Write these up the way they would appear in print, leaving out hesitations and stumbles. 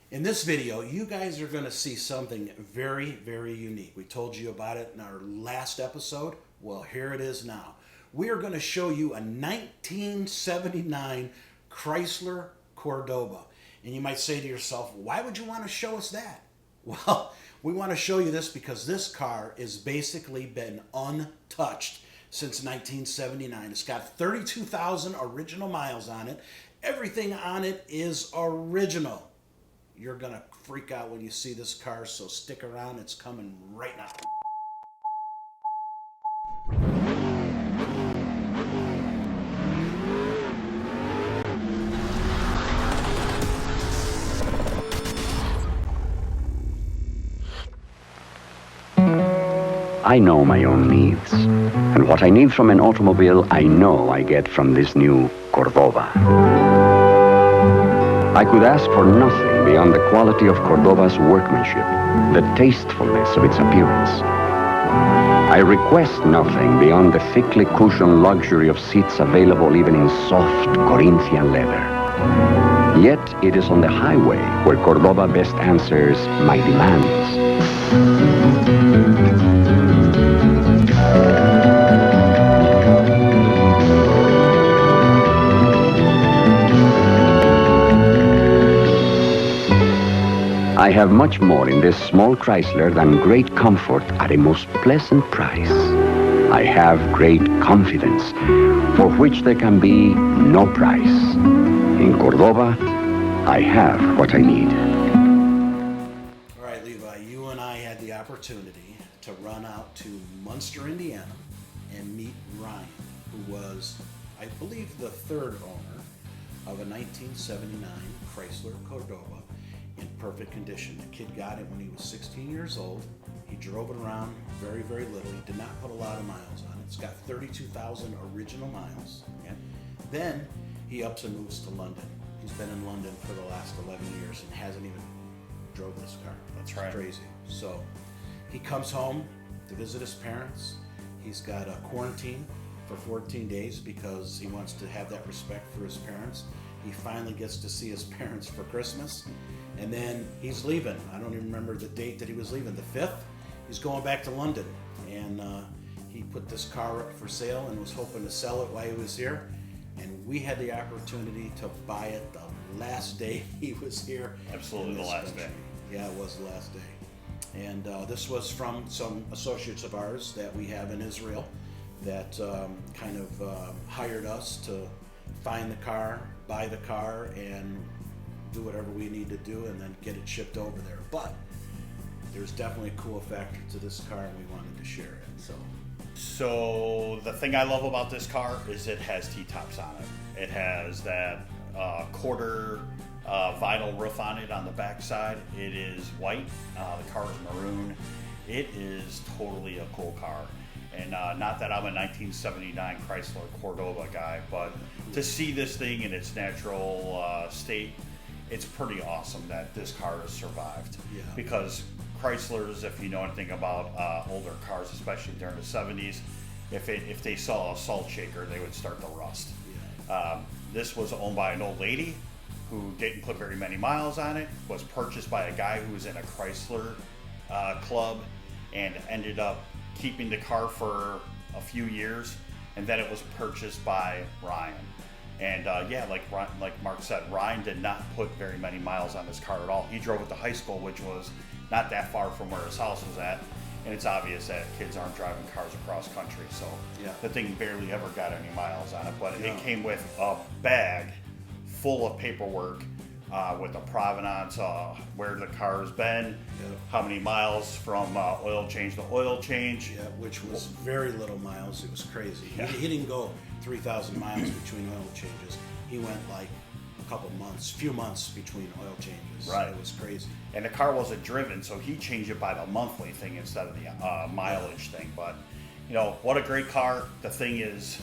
In this video, you guys are going to see something very, very unique. We told you about it in our last episode. Well, here it is now. We are going to show you a 1979 Chrysler Cordoba. And you might say to yourself, why would you want to show us that? Well, we want to show you this because this car has basically been untouched since 1979. It's got 32,000 original miles on it. Everything on it is original. You're going to freak out when you see this car, so stick around. It's coming right now. I know my own needs, and what I need from an automobile, I know I get from this new Cordoba. I could ask for nothing beyond the quality of Cordoba's workmanship, the tastefulness of its appearance. I request nothing beyond the thickly cushioned luxury of seats available even in soft Corinthian leather. Yet it is on the highway where Cordoba best answers my demands. I have much more in this small Chrysler than great comfort at a most pleasant price. I have great confidence, for which there can be no price. In Cordoba, I have what I need. All right, Levi, you and I had the opportunity to run out to Munster, Indiana, and meet Ryan, who was, I believe, the third owner of a 1979 Chrysler Cordoba. In perfect condition. The kid got it when he was 16 years old. He drove it around very, very little. He did not put a lot of miles on it. It's got 32,000 original miles. Okay? Then he ups and moves to London. He's been in London for the last 11 years and hasn't even drove this car. That's right. It's crazy. So he comes home to visit his parents. He's got a quarantine for 14 days because he wants to have that respect for his parents. He finally gets to see his parents for Christmas. And then he's leaving. I don't even remember the date that he was leaving. The 5th, he's going back to London. And he put this car up for sale and was hoping to sell it while he was here. And we had the opportunity to buy it the last day he was here. Absolutely the last day. Yeah, it was the last day. And this was from some associates of ours that we have in Israel that kind of hired us to find the car, buy the car, and do whatever we need to do and then get it shipped over there. But there's definitely a cool factor to this car and we wanted to share it. So the thing I love about this car is it has T-tops on it. It has that quarter vinyl roof on it on the back side. It is white. The car is maroon. It is totally a cool car. And not that I'm a 1979 Chrysler Cordoba guy, but to see this thing in its natural state, it's pretty awesome that this car has survived. Yeah. Because Chryslers, if you know anything about older cars, especially during the 70s, if they saw a salt shaker, they would start to rust. Yeah. This was owned by an old lady who didn't put very many miles on it, was purchased by a guy who was in a Chrysler club and ended up keeping the car for a few years, and then it was purchased by Ryan. And like Mark said, Ryan did not put very many miles on this car at all. He drove it to high school, which was not that far from where his house was at, and it's obvious that kids aren't driving cars across country, so yeah. The thing barely ever got any miles on it, but it came with a bag full of paperwork with the provenance, where the car's been, how many miles from oil change to oil change. Yeah, which was very little miles. It was crazy. Yeah. He didn't go 3,000 miles between oil changes. He went like a few months between oil changes. Right. So it was crazy. And the car wasn't driven, so he changed it by the monthly thing instead of the mileage thing. But, what a great car. The thing is,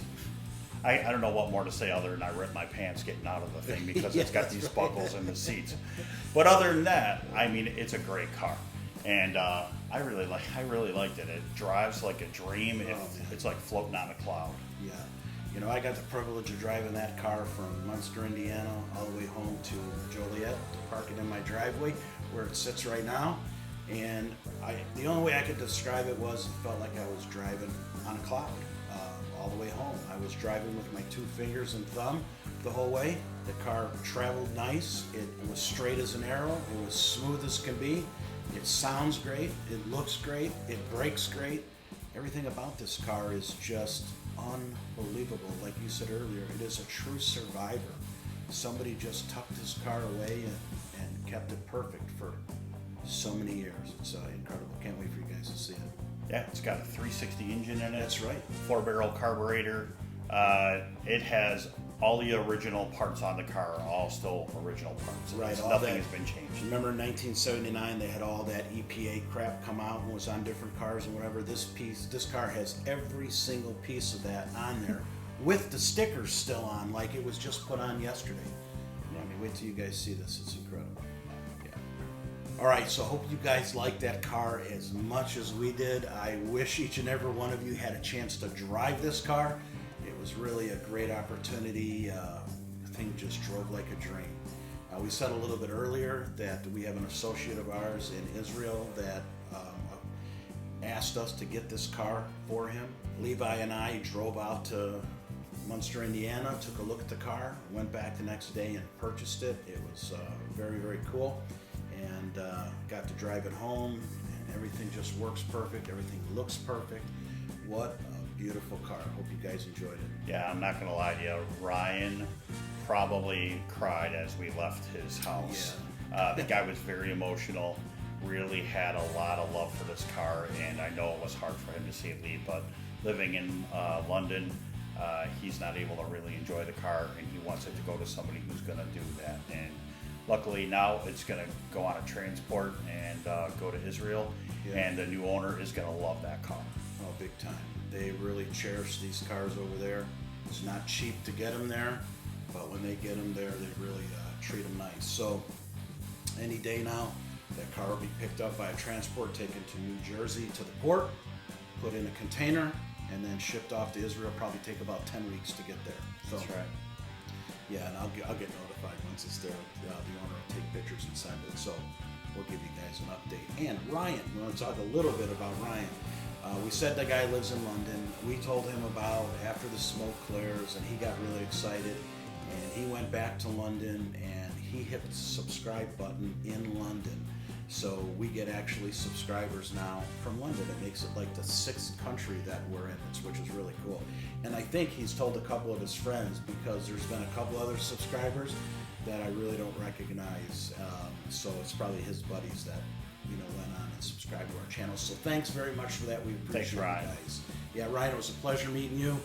I don't know what more to say other than I ripped my pants getting out of the thing because it's got these buckles in the seats. But other than that, I mean, it's a great car. And I really liked it. It drives like a dream. It's like floating on a cloud. Yeah. You know, I got the privilege of driving that car from Munster, Indiana, all the way home to Joliet, to park it in my driveway where it sits right now. And the only way I could describe it was it felt like I was driving on a cloud all the way home. I was driving with my 2 fingers and thumb the whole way. The car traveled nice. It was straight as an arrow. It was smooth as can be. It sounds great. It looks great. It brakes great. Everything about this car is just unbelievable. Like you said earlier, it is a true survivor. Somebody just tucked his car away and kept it perfect for so many years. It's incredible. Can't wait for you guys to see it. Yeah, it's got a 360 engine in it. That's right. 4-barrel carburetor. It has all the original parts on the car, all still original parts. Right. Nothing has been changed. Remember in 1979 they had all that EPA crap come out and was on different cars and whatever. This car has every single piece of that on there with the stickers still on, like it was just put on yesterday. I mean, wait till you guys see this. It's incredible. Yeah. All right, so I hope you guys liked that car as much as we did. I wish each and every one of you had a chance to drive this car. It was really a great opportunity. The thing just drove like a dream. We said a little bit earlier that we have an associate of ours in Israel that asked us to get this car for him. Levi and I drove out to Munster, Indiana, took a look at the car, went back the next day and purchased it. It was very, very cool, and got to drive it home, and everything just works perfect. Everything looks perfect. What a beautiful car. I hope you guys enjoyed it. Yeah, I'm not going to lie to you. Ryan probably cried as we left his house. Yeah. The guy was very emotional, really had a lot of love for this car, and I know it was hard for him to see it leave, but living in London, he's not able to really enjoy the car, and he wants it to go to somebody who's going to do that. And luckily now it's going to go on a transport and go to Israel, and the new owner is going to love that car. Oh, big time. They really cherish these cars over there. It's not cheap to get them there, but when they get them there, they really treat them nice. So any day now, that car will be picked up by a transport, taken to New Jersey to the port, put in a container, and then shipped off to Israel. Probably take about 10 weeks to get there. So, That's right. Yeah, and I'll get notified once it's there. The owner will take pictures and send it. So we'll give you guys an update. And Ryan, we want to talk a little bit about Ryan. We said the guy lives in London. We told him about after the smoke clears, and he got really excited. And he went back to London, and he hit the subscribe button in London. So we get actually subscribers now from London. It makes it like the 6th country that we're in, which is really cool. And I think he's told a couple of his friends, because there's been a couple other subscribers that I really don't recognize. So it's probably his buddies that went on and subscribed to our channel. So thanks very much for that. We appreciate it, guys. Yeah, Ryan, it was a pleasure meeting you.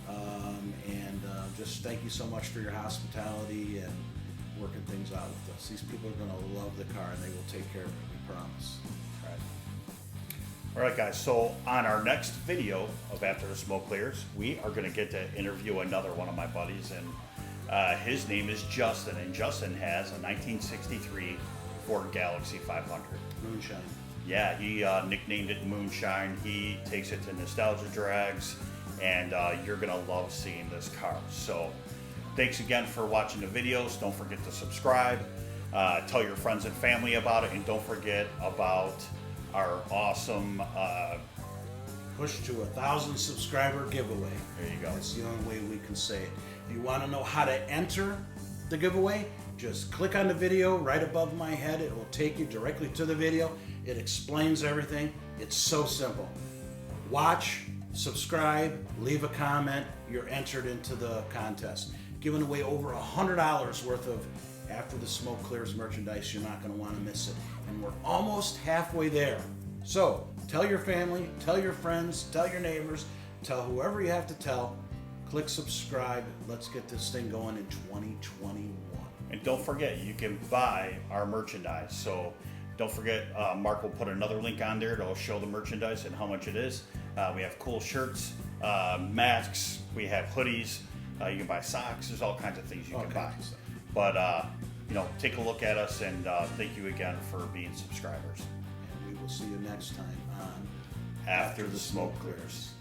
And just thank you so much for your hospitality and working things out with us. These people are going to love the car, and they will take care of it, we promise. All right, guys, so on our next video of After the Smoke Clears, we are going to get to interview another one of my buddies, and his name is Justin, and Justin has a 1963 Ford Galaxy 500. Moonshine. Yeah, he nicknamed it Moonshine. He takes it to nostalgia drags, and you're going to love seeing this car. So thanks again for watching the videos. Don't forget to subscribe. Tell your friends and family about it, and don't forget about our awesome push to 1,000 subscriber giveaway. There you go. That's the only way we can say it. If you want to know how to enter the giveaway, just click on the video right above my head. It will take you directly to the video. It explains everything. It's so simple. Watch, subscribe, leave a comment. You're entered into the contest. Giving away over $100 worth of After the Smoke Clears merchandise. You're not going to want to miss it. And we're almost halfway there. So tell your family, tell your friends, tell your neighbors, tell whoever you have to tell. Click subscribe. Let's get this thing going in 2021. And don't forget, you can buy our merchandise. So don't forget, Mark will put another link on there that'll show the merchandise and how much it is. We have cool shirts, masks, we have hoodies. You can buy socks. There's all kinds of things you can buy. But, take a look at us, and thank you again for being subscribers. And we will see you next time on After the Smoke Clears.